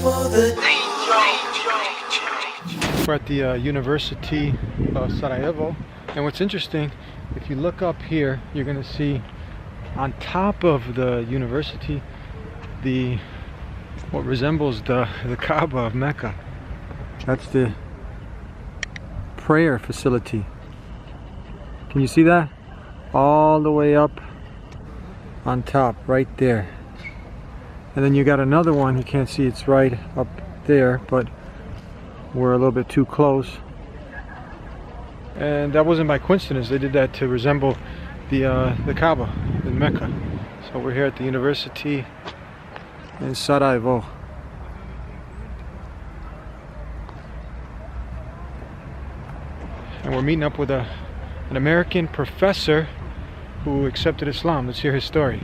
We're at the University of Sarajevo, and what's interesting, if you look up here, you're going to see on top of the university what resembles the Kaaba of Mecca. That's the prayer facility. Can you see that? All the way up on top, right there. And then you got another one, you can't see, it's right up there, but we're a little bit too close. And that wasn't by coincidence, they did that to resemble the Kaaba in Mecca. So we're here at the university in Sarajevo. And we're meeting up with an American professor who accepted Islam. Let's hear his story.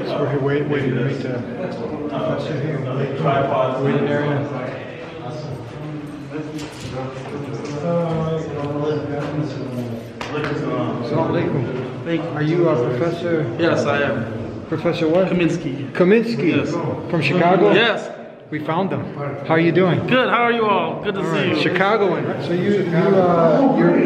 So we're here waiting to meet the professor here in the waiting area. Assalamu alaikum. Are you a professor? Yes, I am. Professor what? Kaminsky. Kaminsky? Yes. From Chicago? Yes. We found them. How are you doing? Good. How are you all? Good to see you. Chicagoan. So you're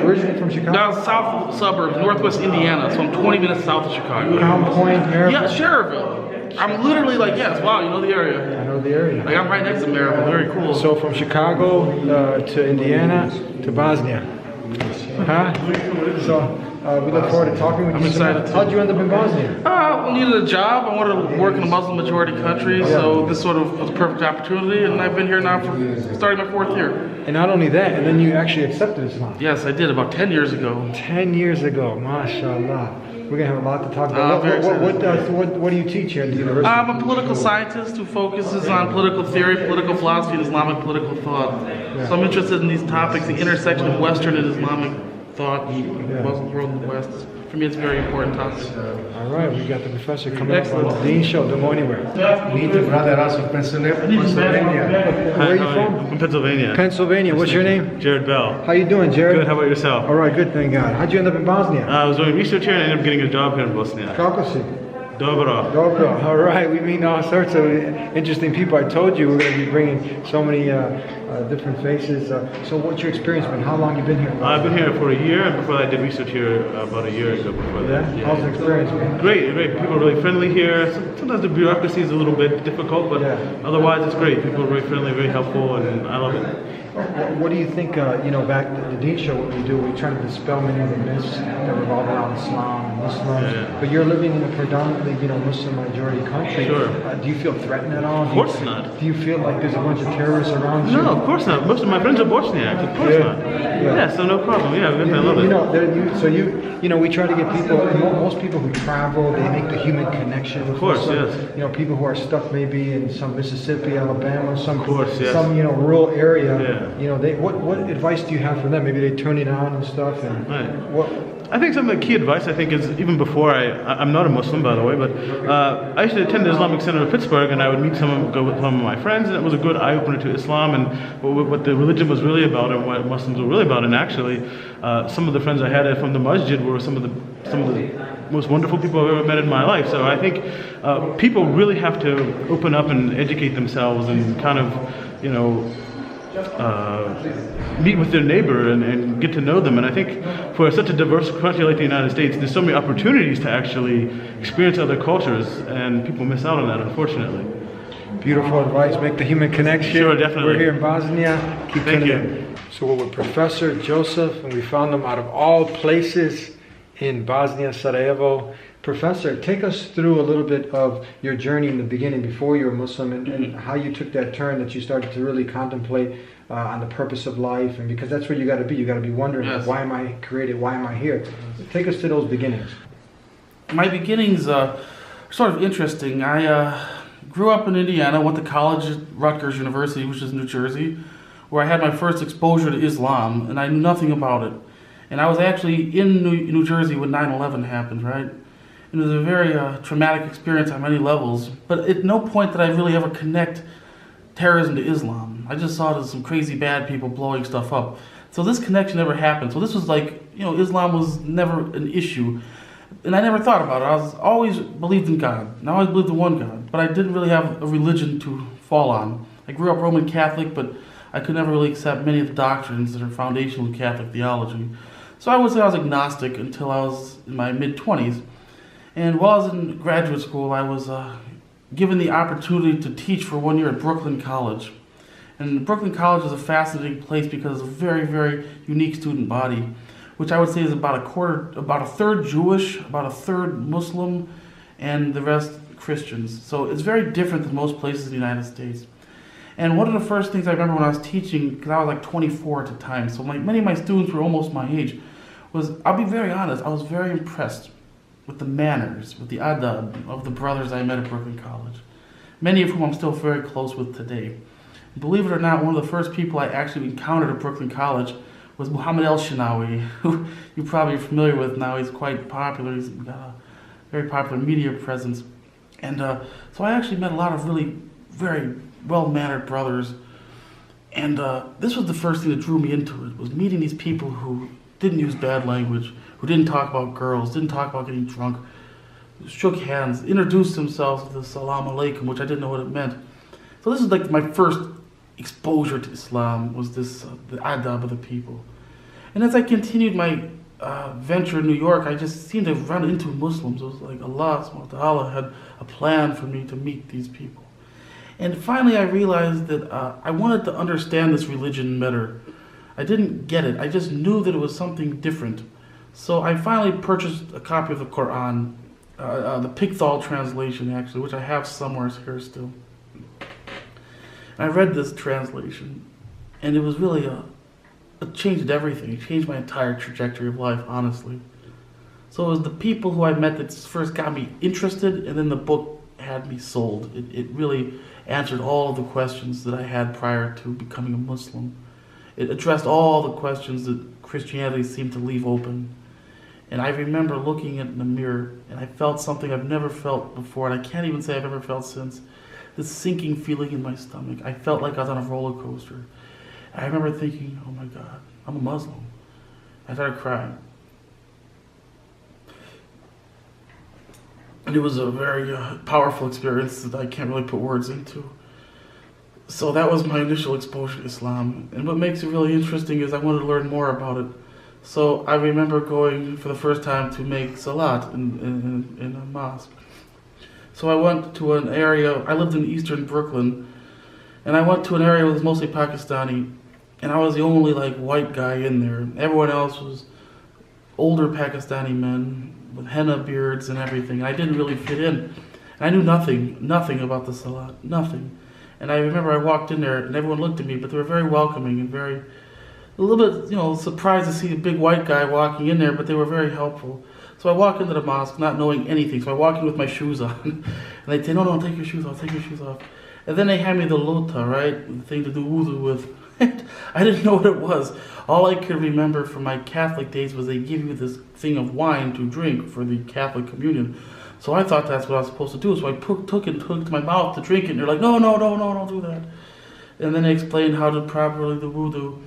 originally from Chicago? Down south suburbs, northwest Indiana. So I'm 20 minutes south of Chicago. Crown Point, Maryville? Yeah, Cherville. I'm literally like, yes, wow, you know the area. I know the area. Like I'm right next to Maryville. Very cool. So from Chicago to Indiana to Bosnia. Huh? So we look forward to talking with you. I'm excited. How'd you end up in Bosnia? I needed a job. I wanted to work in a Muslim majority country, so this sort of was a perfect opportunity, and I've been here now for starting my 4th year. And not only that, and then you actually accepted Islam. Yes, I did about 10 years ago. 10 years ago, mashallah. We're going to have a lot to talk about. What do you teach here at the university? I'm a political scientist who focuses on political theory, political philosophy, and Islamic political thought. Yeah. So I'm interested in these topics, the intersection of Western and Islamic thought, Muslim world in the West. For me, it's a very important topic. All right, we got the professor coming up on the Dean Show. Don't go anywhere. Meet the brother us from Pennsylvania. Where are you from? I'm from Pennsylvania. Pennsylvania. What's your name? Jared Bell. How you doing, Jared? Good. How about yourself? All right, good. Thank God. How'd you end up in Bosnia? I was doing research here and I ended up getting a job here in Bosnia. Kako si? Dobro. Dobro. All right. We meet all sorts of interesting people. I told you we're going to be bringing so many different faces. So what's your experience been? How long you been here? I've been here for a year, and before that I did research here about a year ago. Before that. Yeah? How's the experience been? Great. People are really friendly here. Sometimes the bureaucracy is a little bit difficult, but otherwise it's great. People are very friendly, very helpful, and I love it. What do you think, back at the Dean Show, what we do, we try to dispel many of the myths that revolve around Islam and Muslims, but you're living in a predominantly, Muslim majority country. Sure. Do you feel threatened at all? Of course not. Do you feel like there's a bunch of terrorists around you? No, of course not. Most of my friends are Bosniaks. Of course not. Yeah, so no problem. Yeah, I love it. We try to get people, most people who travel, they make the human connection. Of course, yes. People who are stuck maybe in some Mississippi, Alabama, some rural area. Yeah. What advice do you have for them? Maybe they turn it on and stuff. And I think some of the key advice is even before I'm not a Muslim, by the way, but I used to attend the Islamic Center of Pittsburgh, and I would go with some of my friends, and it was a good eye opener to Islam and what the religion was really about and what Muslims were really about. And actually, some of the friends I had from the masjid were some of the most wonderful people I've ever met in my life. So I think people really have to open up and educate themselves and kind of, meet with their neighbor and get to know them. And I think for such a diverse country like the United States, there's so many opportunities to actually experience other cultures, and people miss out on that, unfortunately. Beautiful advice. Make the human connection. Sure, definitely. We're here in Bosnia. Thank you. So we're with Professor Joseph, and we found him out of all places in Bosnia, Sarajevo. Professor, take us through a little bit of your journey in the beginning before you were Muslim and how you took that turn that you started to really contemplate on the purpose of life, and because that's where you got to be. You got to be wondering, why am I created? Why am I here? Take us to those beginnings. My beginnings are sort of interesting. I grew up in Indiana, went to college at Rutgers University, which is New Jersey, where I had my first exposure to Islam, and I knew nothing about it. And I was actually in New Jersey when 9/11 happened, right? It was a very traumatic experience on many levels, but at no point did I really ever connect terrorism to Islam. I just saw it as some crazy bad people blowing stuff up. So this connection never happened. So this was like, Islam was never an issue. And I never thought about it. I was always believed in God. And I always believed in one God. But I didn't really have a religion to fall on. I grew up Roman Catholic, but I could never really accept many of the doctrines that are foundational in Catholic theology. So I would say I was agnostic until I was in my mid-20s. And while I was in graduate school, I was given the opportunity to teach for 1 year at Brooklyn College. And Brooklyn College is a fascinating place because it's a very, very unique student body, which I would say is about a third Jewish, about a third Muslim, and the rest Christians. So it's very different than most places in the United States. And one of the first things I remember when I was teaching, because I was like 24 at the time, so many of my students were almost my age, was, I'll be very honest, I was very impressed with the manners, with the adab of the brothers I met at Brooklyn College, many of whom I'm still very close with today. Believe it or not, one of the first people I actually encountered at Brooklyn College was Muhammad El-Shinawi, who you're probably familiar with now. He's quite popular. He's got a very popular media presence. And so I actually met a lot of really very well-mannered brothers. And this was the first thing that drew me into it, was meeting these people who didn't use bad language, who didn't talk about girls, didn't talk about getting drunk, shook hands, introduced themselves with the salam alaikum, which I didn't know what it meant. So this is like my first exposure to Islam, was this the adab of the people. And as I continued my venture in New York, I just seemed to run into Muslims. It was like Allah subhanahu wa ta'ala had a plan for me to meet these people. And finally I realized that I wanted to understand this religion better. I didn't get it. I just knew that it was something different. So I finally purchased a copy of the Qur'an, the Pickthall translation actually, which I have somewhere here still. I read this translation, and it was really it changed everything. It changed my entire trajectory of life, honestly. So it was the people who I met that first got me interested, and then the book had me sold. It really answered all of the questions that I had prior to becoming a Muslim. It addressed all the questions that Christianity seemed to leave open. And I remember looking in the mirror, and I felt something I've never felt before, and I can't even say I've ever felt since. This sinking feeling in my stomach. I felt like I was on a roller coaster. I remember thinking, oh my God, I'm a Muslim. I started crying. And it was a very powerful experience that I can't really put words into. So that was my initial exposure to Islam. And what makes it really interesting is I wanted to learn more about it. So I remember going for the first time to make salat in a mosque. So I went to an area, I lived in eastern Brooklyn, and I went to an area that was mostly Pakistani, and I was the only white guy in there. Everyone else was older Pakistani men with henna beards and everything. I didn't really fit in. I knew nothing about the salat, nothing. And I remember I walked in there and everyone looked at me, but they were very welcoming and a little bit, surprised to see a big white guy walking in there, but they were very helpful. So I walk into the mosque not knowing anything. So I walk in with my shoes on. And they say, no, take your shoes off, take your shoes off. And then they hand me the lota, right? The thing to do wudu with. I didn't know what it was. All I could remember from my Catholic days was they give you this thing of wine to drink for the Catholic communion. So I thought that's what I was supposed to do. So I took it to my mouth to drink it. And they're like, no, don't do that. And then they explained how to properly do wudu.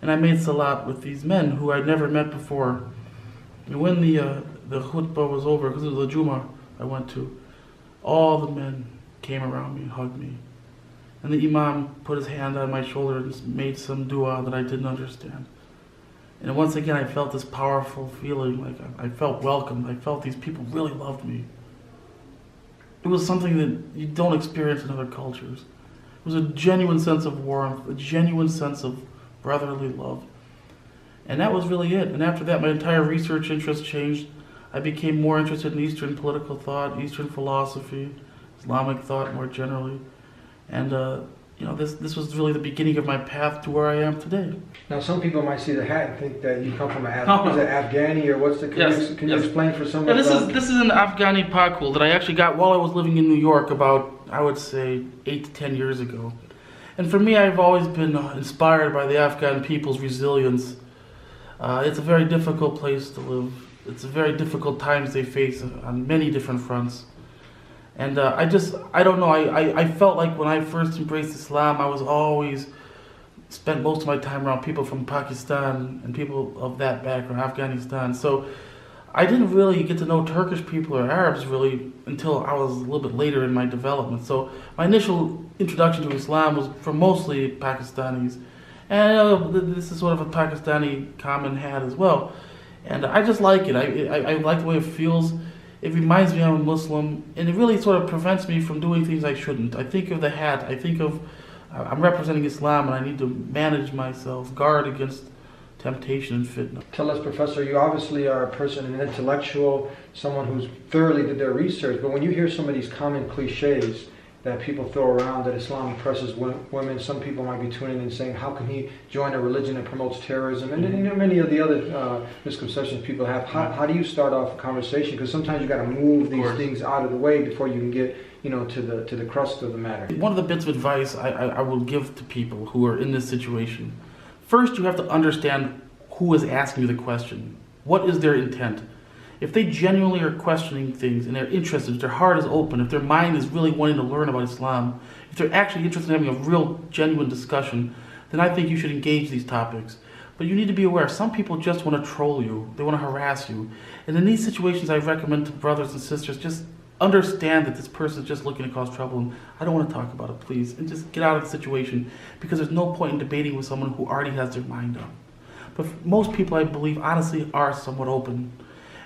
And I made salat with these men who I'd never met before. And when the khutbah was over, because it was a Jummah I went to, all the men came around me and hugged me. And the Imam put his hand on my shoulder and made some dua that I didn't understand. And once again, I felt this powerful feeling, like I felt welcomed. I felt these people really loved me. It was something that you don't experience in other cultures. It was a genuine sense of warmth, a genuine sense of brotherly love. And that was really it. And after that, my entire research interest changed. I became more interested in Eastern political thought, Eastern philosophy, Islamic thought more generally. And this was really the beginning of my path to where I am today. Now, some people might see the hat and think that you come from is it Afghani or what's the? Can you explain for someone? This is an Afghani pakul that I actually got while I was living in New York about, I would say, 8 to 10 years ago. And for me, I've always been inspired by the Afghan people's resilience. It's a very difficult place to live. It's a very difficult times they face on many different fronts. And I don't know, I felt like when I first embraced Islam, I was always spent most of my time around people from Pakistan and people of that background, Afghanistan. So I didn't really get to know Turkish people or Arabs really until I was a little bit later in my development. So my initial introduction to Islam was from mostly Pakistanis. And this is sort of a Pakistani common hat as well. And I just like it. I like the way it feels. It reminds me I'm a Muslim, and it really sort of prevents me from doing things I shouldn't. I think of the hat. I think of I'm representing Islam, and I need to manage myself, guard against temptation and fitna. Tell us, Professor, you obviously are a person, an intellectual, someone who's thoroughly did their research, but when you hear some of these common cliches that people throw around, that Islam oppresses women, some people might be tuning in and saying, how can he join a religion that promotes terrorism? And many of the other misconceptions people have. How do you start off a conversation? Because sometimes you got to move these things out of the way before you can get to the crust of the matter. One of the bits of advice I will give to people who are in this situation: first, you have to understand who is asking you the question. What is their intent? If they genuinely are questioning things and they're interested, if their heart is open, if their mind is really wanting to learn about Islam, if they're actually interested in having a real, genuine discussion, then I think you should engage these topics. But you need to be aware, some people just want to troll you. They want to harass you. And in these situations, I recommend to brothers and sisters, just understand that this person is just looking to cause trouble, and I don't want to talk about it, please. And just get out of the situation, because there's no point in debating with someone who already has their mind up. But most people, I believe, honestly are somewhat open.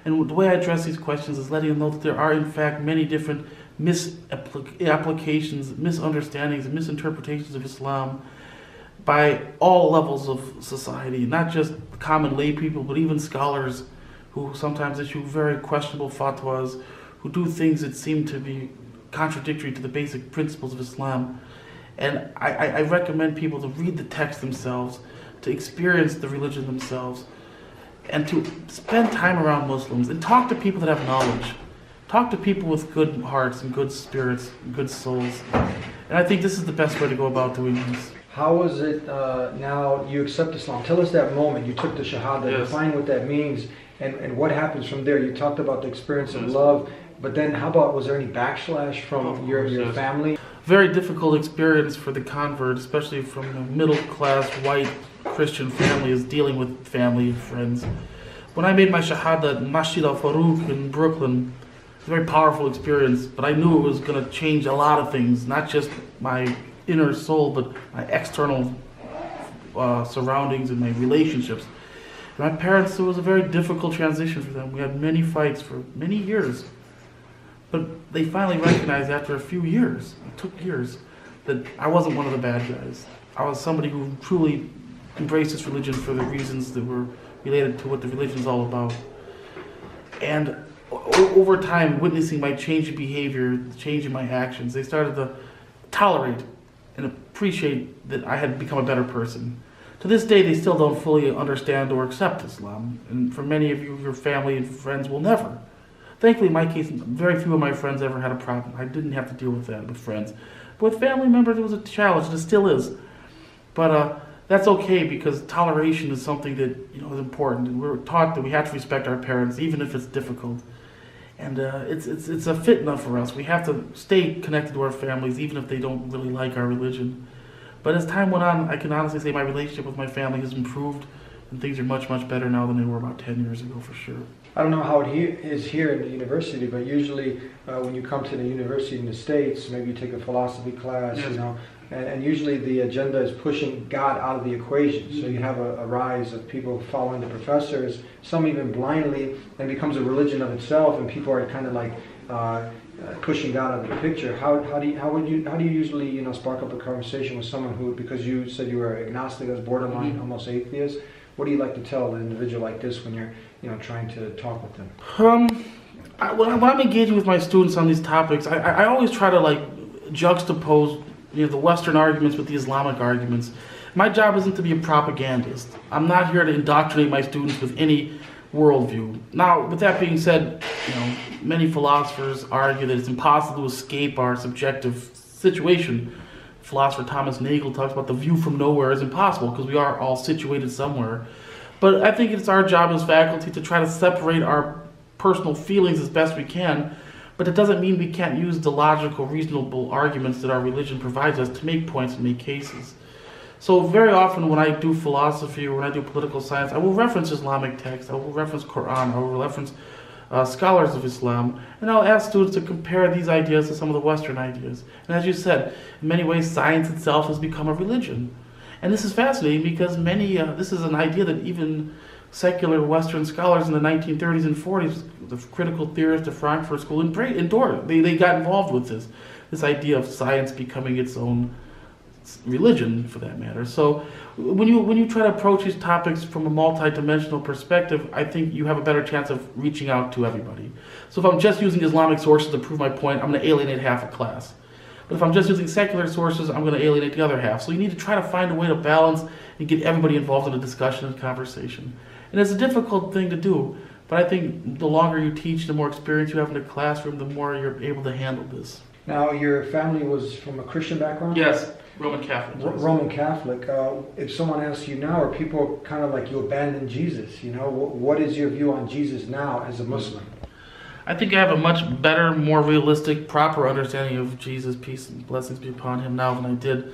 And the way I address these questions is letting them know that there are, in fact, many different misapplications, misunderstandings, and misinterpretations of Islam by all levels of society, not just common lay people, but even scholars who sometimes issue very questionable fatwas, who do things that seem to be contradictory to the basic principles of Islam. And I recommend people to read the text themselves, to experience the religion themselves, and to spend time around Muslims and talk to people that have knowledge. Talk to people with good hearts and good spirits and good souls. And I think this is the best way to go about doing this. How was it now you accept Islam? Tell us that moment. You took the Shahada, Yes. define what that means, and what happens from there. You talked about the experience of love, but then how about, was there any backslash from your family? Very difficult experience for the convert, especially from a middle-class white Christian family, is dealing with family and friends. When I made my Shahada at Masjid al-Farouk in Brooklyn, it was a very powerful experience, but I knew it was going to change a lot of things, not just my inner soul, but my external surroundings and my relationships. And my parents, it was a very difficult transition for them. We had many fights for many years. But they finally recognized after a few years, it took years, that I wasn't one of the bad guys. I was somebody who truly embraced this religion for the reasons that were related to what the religion is all about. And over time, witnessing my change in behavior, the change in my actions, they started to tolerate and appreciate that I had become a better person. To this day, they still don't fully understand or accept Islam. And for many of you, your family and friends will never. Thankfully, in my case, very few of my friends ever had a problem. I didn't have to deal with that with friends. But with family members, it was a challenge, and it still is. But that's okay, because toleration is something that is important. And we're taught that we have to respect our parents, even if it's difficult. And it's a fitna for us. We have to stay connected to our families, even if they don't really like our religion. But as time went on, I can honestly say my relationship with my family has improved, and things are much, much better now than they were about 10 years ago, for sure. I don't know how it is here in the university, but usually when you come to the university in the States, maybe you take a philosophy class, Yes. and usually the agenda is pushing God out of the equation. So you have a rise of people following the professors, some even blindly, and it becomes a religion of itself, and people are kind of like pushing God out of the picture. How do you usually spark up a conversation with someone who, because you said you were agnostic, as borderline, almost atheist? What do you like to tell an individual like this when you're trying to talk with them? When I'm engaging with my students on these topics, I always try to juxtapose the Western arguments with the Islamic arguments. My job isn't to be a propagandist. I'm not here to indoctrinate my students with any worldview. Now, with that being said, many philosophers argue that it's impossible to escape our subjective situation. Philosopher Thomas Nagel talks about the view from nowhere is impossible, because we are all situated somewhere. But I think it's our job as faculty to try to separate our personal feelings as best we can, but it doesn't mean we can't use the logical, reasonable arguments that our religion provides us to make points and make cases. So very often when I do philosophy or when I do political science, I will reference Islamic texts, I will reference Qur'an, I will reference scholars of Islam, and I'll ask students to compare these ideas to some of the Western ideas. And as you said, in many ways science itself has become a religion. And this is fascinating because this is an idea that even secular Western scholars in the 1930s and 40s, the critical theorists of Frankfurt School, endured. They got involved with this idea of science becoming its own religion, for that matter. So when you try to approach these topics from a multi-dimensional perspective, I think you have a better chance of reaching out to everybody. So if I'm just using Islamic sources to prove my point, I'm going to alienate half a class. But if I'm just using secular sources, I'm going to alienate the other half. So you need to try to find a way to balance and get everybody involved in a discussion and conversation. And it's a difficult thing to do, but I think the longer you teach, the more experience you have in the classroom, the more you're able to handle this. Now, your family was from a Christian background? Yes, Roman Catholic. Roman Catholic. If someone asks you now, are people kind of like you abandoned Jesus? You know, what is your view on Jesus now as a Muslim? I think I have a much better, more realistic, proper understanding of Jesus, peace and blessings be upon him now than I did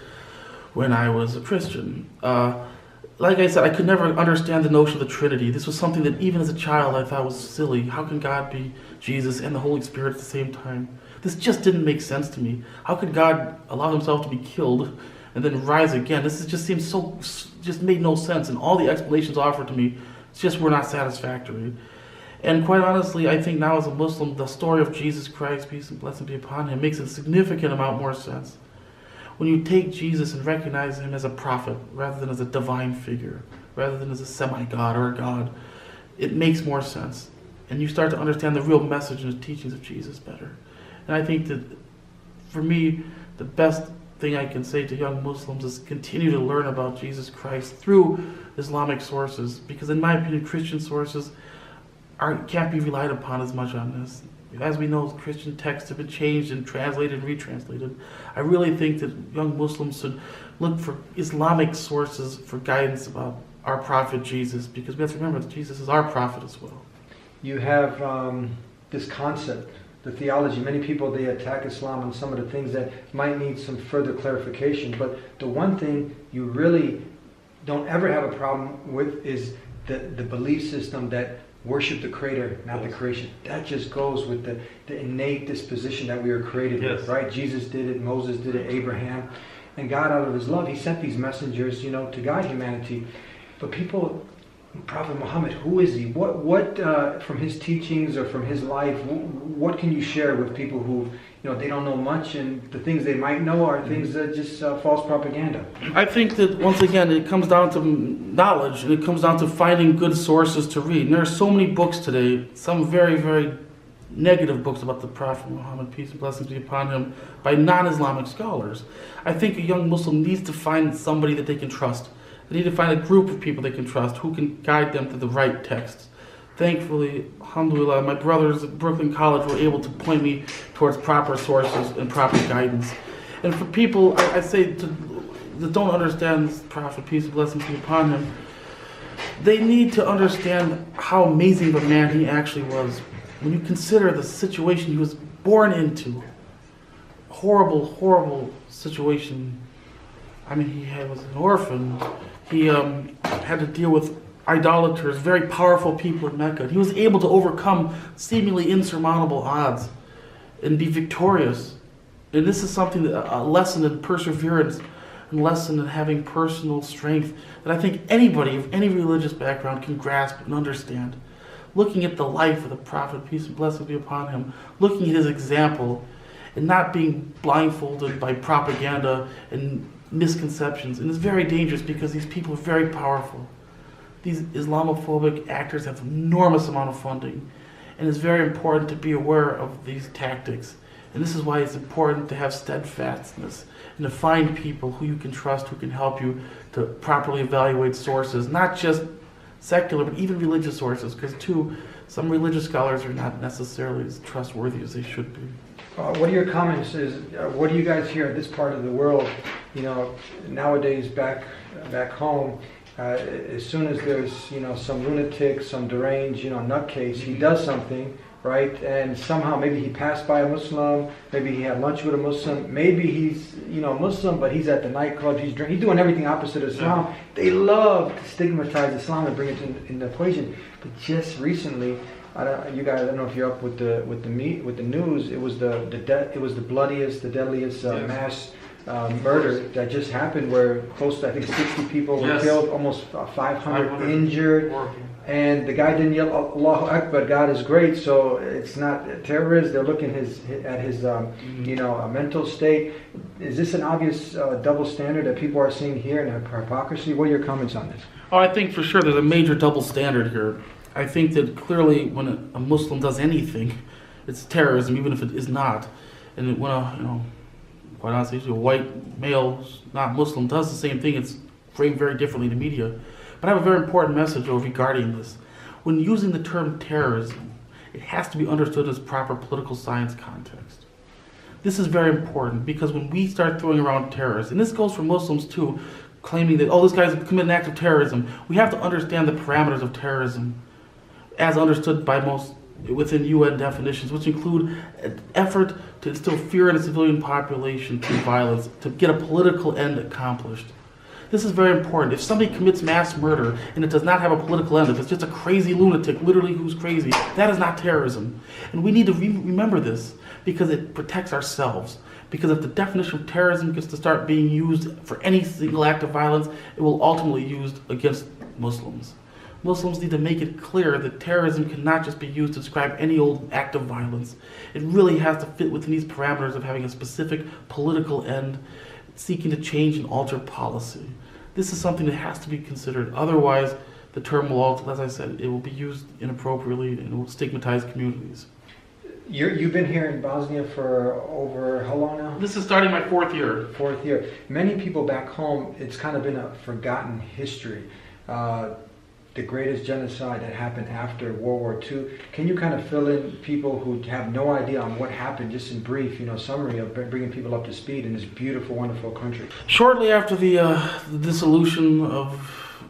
when I was a Christian. Like I said, I could never understand the notion of the Trinity. This was something that even as a child I thought was silly. How can God be Jesus and the Holy Spirit at the same time? This just didn't make sense to me. How could God allow himself to be killed and then rise again? Just made no sense. And all the explanations offered to me just were not satisfactory. And quite honestly, I think now as a Muslim, the story of Jesus Christ, peace and blessing be upon him, makes a significant amount more sense. When you take Jesus and recognize him as a prophet rather than as a divine figure, rather than as a semi-God or a God, it makes more sense. And you start to understand the real message and the teachings of Jesus better. And I think that, for me, the best thing I can say to young Muslims is continue to learn about Jesus Christ through Islamic sources, because in my opinion, Christian sources can't be relied upon as much on this. As we know, Christian texts have been changed and translated and retranslated. I really think that young Muslims should look for Islamic sources for guidance about our prophet Jesus, because we have to remember that Jesus is our prophet as well. You have this concept, the theology. Many people, they attack Islam on some of the things that might need some further clarification. But the one thing you really don't ever have a problem with is the belief system that worship the Creator, not the creation. That just goes with the innate disposition that we were created with, right? Jesus did it, Moses did it, Abraham. And God, out of his love, he sent these messengers, to guide humanity. But people, Prophet Muhammad, who is he? What from his teachings or from his life, what can you share with people who, they don't know much, and the things they might know are things that just false propaganda? I think that, once again, it comes down to knowledge, and it comes down to finding good sources to read. And there are so many books today, some very, very negative books about the Prophet Muhammad, peace and blessings be upon him, by non-Islamic scholars. I think a young Muslim needs to find somebody that they can trust. They need to find a group of people they can trust who can guide them to the right texts. Thankfully, alhamdulillah, my brothers at Brooklyn College were able to point me towards proper sources and proper guidance. And for people, I say, that don't understand this Prophet, peace and blessings be upon him, they need to understand how amazing of a man he actually was. When you consider the situation he was born into, horrible, horrible situation. I mean, he was an orphan. He had to deal with idolaters, very powerful people in Mecca. He was able to overcome seemingly insurmountable odds and be victorious. And this is something, a lesson in perseverance, and lesson in having personal strength that I think anybody of any religious background can grasp and understand. Looking at the life of the Prophet, peace and blessings be upon him, looking at his example, and not being blindfolded by propaganda and misconceptions. And it's very dangerous because these people are very powerful. These Islamophobic actors have an enormous amount of funding, and it's very important to be aware of these tactics. And this is why it's important to have steadfastness and to find people who you can trust, who can help you to properly evaluate sources, not just secular, but even religious sources, because some religious scholars are not necessarily as trustworthy as they should be. What are your comments? What do you guys hear in this part of the world? Nowadays back home, as soon as there's some lunatic, some deranged, nutcase, he does something, right? And somehow maybe he passed by a Muslim, maybe he had lunch with a Muslim, maybe he's Muslim, but he's at the nightclub, he's doing everything opposite of Islam. Yeah. They love to stigmatize Islam and bring it in the equation. But just recently, I don't know if you're up with the news. It was the bloodiest, the deadliest mass murder that just happened, where close to, I think, 60 people were killed, almost 500 injured. And the guy didn't yell Allahu Akbar, God is great. So it's not terrorists. They're looking at his mental state. Is this an obvious double standard that people are seeing here, and hypocrisy? What are your comments on this? Oh, I think for sure there's a major double standard here. I think that clearly when a Muslim does anything, it's terrorism, even if it is not. And when quite honestly, a white male, not Muslim, does the same thing, it's framed very differently in the media. But I have a very important message regarding this. When using the term terrorism, it has to be understood as proper political science context. This is very important, because when we start throwing around terrorists, and this goes for Muslims too, claiming that, this guy's committed an act of terrorism, we have to understand the parameters of terrorism as understood by most within UN definitions, which include an effort to instill fear in a civilian population through violence, to get a political end accomplished. This is very important. If somebody commits mass murder and it does not have a political end, if it's just a crazy lunatic, literally who's crazy, that is not terrorism. And we need to remember this, because it protects ourselves. Because if the definition of terrorism gets to start being used for any single act of violence, it will ultimately be used against Muslims. Muslims need to make it clear that terrorism cannot just be used to describe any old act of violence. It really has to fit within these parameters of having a specific political end, seeking to change and alter policy. This is something that has to be considered. Otherwise, the term will, as I said, it will be used inappropriately and it will stigmatize communities. You've been here in Bosnia for over how long now? This is starting my fourth year. Fourth year. Many people back home, it's kind of been a forgotten history. The greatest genocide that happened after World War II. Can you kind of fill in people who have no idea on what happened, just in brief, summary of bringing people up to speed in this beautiful, wonderful country? Shortly after the dissolution of,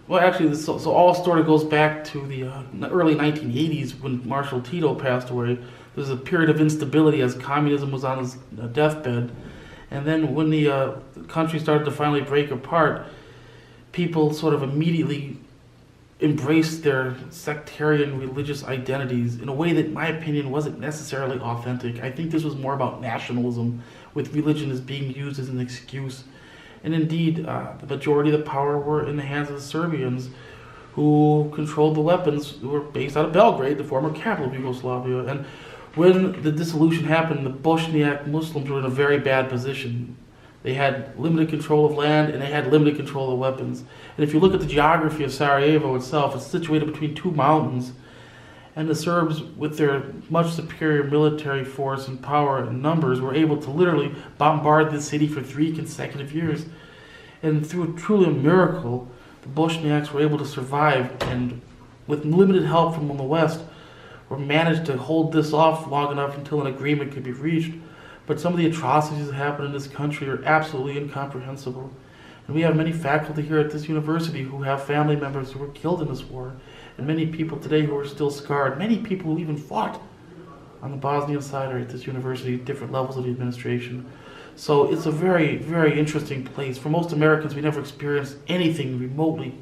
so all story goes back to the early 1980s when Marshal Tito passed away. There was a period of instability as communism was on its deathbed. And then when the country started to finally break apart, people sort of immediately embraced their sectarian religious identities in a way that, in my opinion, wasn't necessarily authentic. I think this was more about nationalism, with religion as being used as an excuse. And indeed, the majority of the power were in the hands of the Serbians, who controlled the weapons, who were based out of Belgrade, the former capital of Yugoslavia. And when the dissolution happened, the Bosniak Muslims were in a very bad position. They had limited control of land, and they had limited control of weapons. And if you look at the geography of Sarajevo itself, it's situated between two mountains. And the Serbs, with their much superior military force and power and numbers, were able to literally bombard the city for 3 consecutive years. And through truly a miracle, the Bosniaks were able to survive, and with limited help from the West, were managed to hold this off long enough until an agreement could be reached. But some of the atrocities that happen in this country are absolutely incomprehensible. And we have many faculty here at this university who have family members who were killed in this war, and many people today who are still scarred, many people who even fought on the Bosnian side or at this university, different levels of the administration. So it's a very, very interesting place. For most Americans, we never experienced anything remotely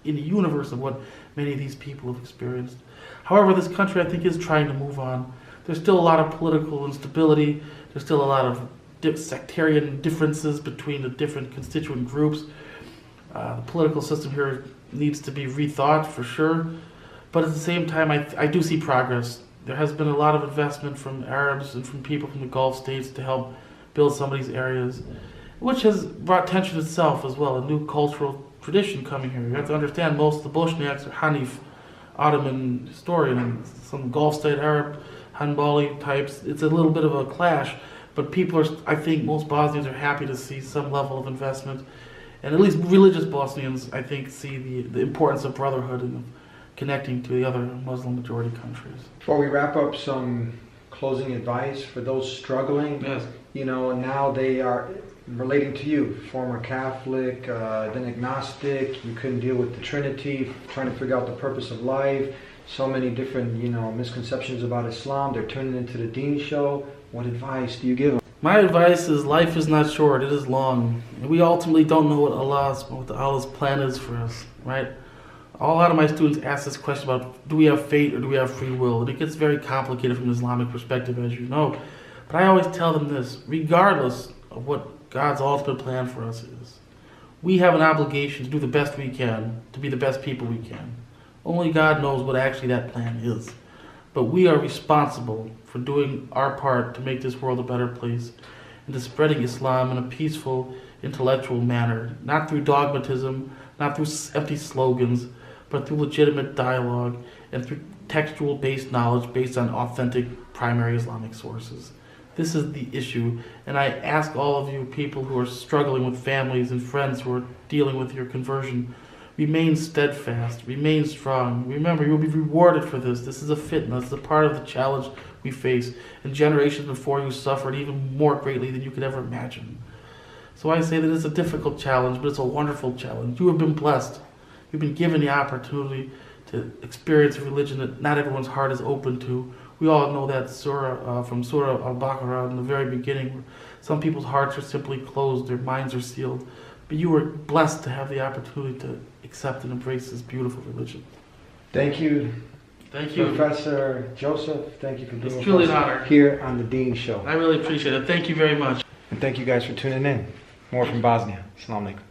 in the universe of what many of these people have experienced. However, this country, I think, is trying to move on. There's still a lot of political instability. There's still a lot of sectarian differences between the different constituent groups. The political system here needs to be rethought for sure. But at the same time, I do see progress. There has been a lot of investment from Arabs and from people from the Gulf states to help build some of these areas, which has brought tension itself as well, a new cultural tradition coming here. You have to understand most of the Bosniaks are Hanif, Ottoman historian, and some Gulf state Arab, Hanbali types. It's a little bit of a clash, but people are, I think most Bosnians are happy to see some level of investment. And at least religious Bosnians, I think, see the importance of brotherhood and of connecting to the other Muslim majority countries. Before we wrap up, some closing advice for those struggling. Yes. Now they are relating to you, former Catholic, then agnostic, you couldn't deal with the Trinity, trying to figure out the purpose of life, so many different, misconceptions about Islam, they're turning into the Deen show. What advice do you give them? My advice is life is not short, it is long. And we ultimately don't know what Allah's plan is for us, right? A lot of my students ask this question about, do we have fate or do we have free will? And it gets very complicated from an Islamic perspective, as you know. But I always tell them this, regardless of what God's ultimate plan for us is, we have an obligation to do the best we can, to be the best people we can. Only God knows what actually that plan is. But we are responsible for doing our part to make this world a better place and to spreading Islam in a peaceful, intellectual manner, not through dogmatism, not through empty slogans, but through legitimate dialogue and through textual-based knowledge based on authentic primary Islamic sources. This is the issue, and I ask all of you people who are struggling with families and friends who are dealing with your conversion, remain steadfast, remain strong. Remember, you will be rewarded for this. This is a fitna. It's a part of the challenge we face, and generations before you suffered even more greatly than you could ever imagine. So I say that it's a difficult challenge, but it's a wonderful challenge. You have been blessed. You've been given the opportunity to experience a religion that not everyone's heart is open to. We all know that surah from Surah Al-Baqarah in the very beginning, where some people's hearts are simply closed, their minds are sealed. But you were blessed to have the opportunity to accept and embrace this beautiful religion. Thank you. Thank you. Professor Joseph, thank you for being It's truly with an us honor. here on the Deen Show. I really appreciate it. Thank you very much. And thank you guys for tuning in. More from Bosnia. Assalamu alaikum.